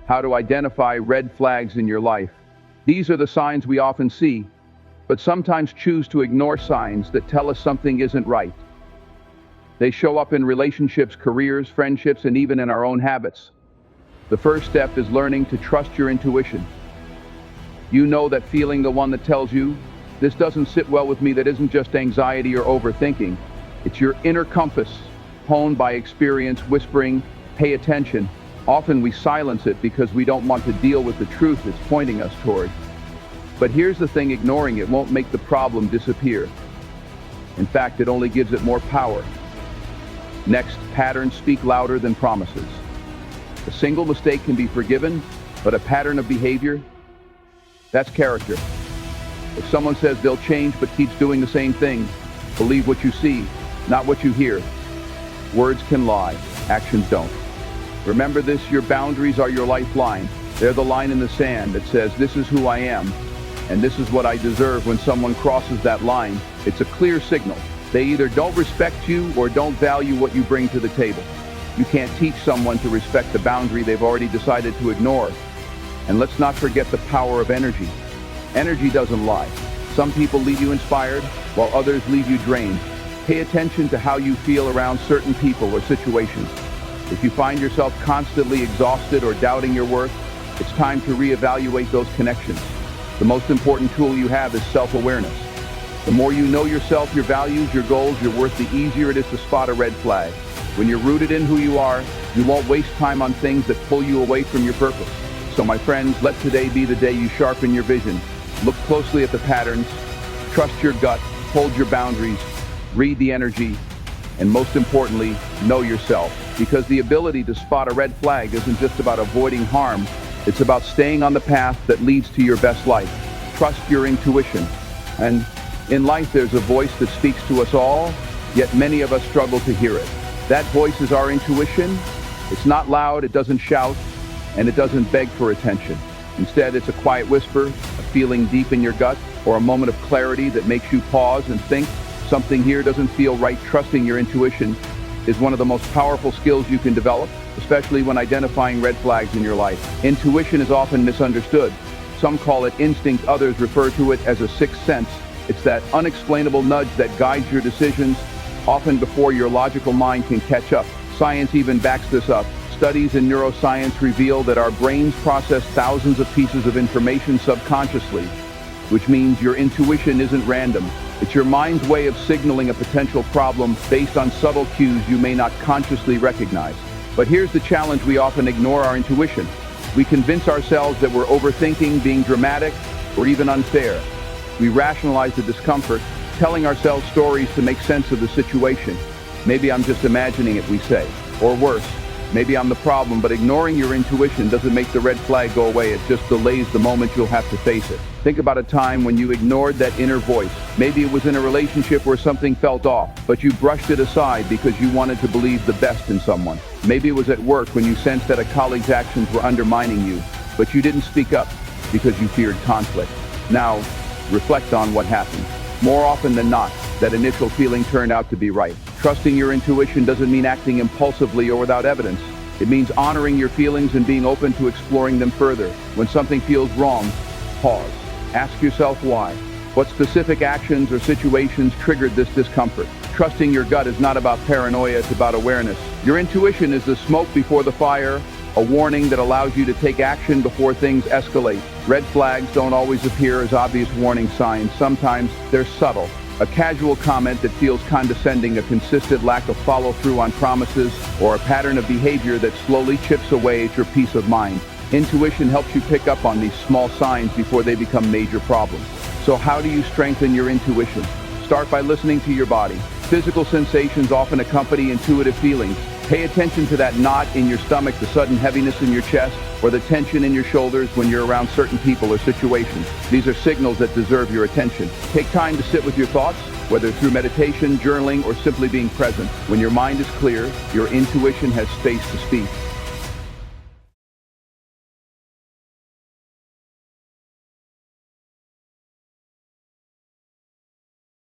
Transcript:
how to identify red flags in your life. These are the signs we often see, but sometimes choose to ignore signs that tell us something isn't right. They show up in relationships, careers, friendships, and even in our own habits. The first step is learning to trust your intuition. You know that feeling, the one that tells you, this doesn't sit well with me, that isn't just anxiety or overthinking. It's your inner compass, honed by experience, whispering, pay attention. Often we silence it because we don't want to deal with the truth it's pointing us toward. But here's the thing, ignoring it won't make the problem disappear. In fact, it only gives it more power. Next, patterns speak louder than promises. A single mistake can be forgiven, but a pattern of behavior, that's character. If someone says they'll change but keeps doing the same thing, believe what you see, not what you hear. Words can lie, actions don't. Remember this, your boundaries are your lifeline. They're the line in the sand that says, this is who I am, and this is what I deserve. When someone crosses that line, it's a clear signal. They either don't respect you or don't value what you bring to the table. You can't teach someone to respect the boundary they've already decided to ignore. And let's not forget the power of energy. Energy doesn't lie. Some people leave you inspired, while others leave you drained. Pay attention to how you feel around certain people or situations. If you find yourself constantly exhausted or doubting your worth, it's time to reevaluate those connections. The most important tool you have is self-awareness. The more you know yourself, your values, your goals, your worth, the easier it is to spot a red flag. When you're rooted in who you are, you won't waste time on things that pull you away from your purpose. So my friends, let today be the day you sharpen your vision. Look closely at the patterns, trust your gut, hold your boundaries, read the energy, and most importantly, know yourself. Because the ability to spot a red flag isn't just about avoiding harm, it's about staying on the path that leads to your best life. Trust your intuition. And in life, there's a voice that speaks to us all, yet many of us struggle to hear it. That voice is our intuition. It's not loud, it doesn't shout, and it doesn't beg for attention. Instead, it's a quiet whisper, a feeling deep in your gut, or a moment of clarity that makes you pause and think, something here doesn't feel right. Trusting your intuition is one of the most powerful skills you can develop, especially when identifying red flags in your life. Intuition is often misunderstood. Some call it instinct, others refer to it as a sixth sense. It's that unexplainable nudge that guides your decisions, often before your logical mind can catch up. Science even backs this up. Studies in neuroscience reveal that our brains process thousands of pieces of information subconsciously, which means your intuition isn't random. It's your mind's way of signaling a potential problem based on subtle cues you may not consciously recognize. But here's the challenge: we often ignore our intuition. We convince ourselves that we're overthinking, being dramatic, or even unfair. We rationalize the discomfort, telling ourselves stories to make sense of the situation. Maybe I'm just imagining it, we say. Or worse, maybe I'm the problem. But ignoring your intuition doesn't make the red flag go away. It just delays the moment you'll have to face it. Think about a time when you ignored that inner voice. Maybe it was in a relationship where something felt off, but you brushed it aside because you wanted to believe the best in someone. Maybe it was at work when you sensed that a colleague's actions were undermining you, but you didn't speak up because you feared conflict. Now, reflect on what happened. More often than not, that initial feeling turned out to be right. Trusting your intuition doesn't mean acting impulsively or without evidence. It means honoring your feelings and being open to exploring them further. When something feels wrong, pause. Ask yourself why. What specific actions or situations triggered this discomfort? Trusting your gut is not about paranoia, it's about awareness. Your intuition is the smoke before the fire, a warning that allows you to take action before things escalate. Red flags don't always appear as obvious warning signs. Sometimes they're subtle. A casual comment that feels condescending, a consistent lack of follow-through on promises, or a pattern of behavior that slowly chips away at your peace of mind. Intuition helps you pick up on these small signs before they become major problems. So how do you strengthen your intuition? Start by listening to your body. Physical sensations often accompany intuitive feelings. Pay attention to that knot in your stomach, the sudden heaviness in your chest, or the tension in your shoulders when you're around certain people or situations. These are signals that deserve your attention. Take time to sit with your thoughts, whether through meditation, journaling, or simply being present. When your mind is clear, your intuition has space to speak.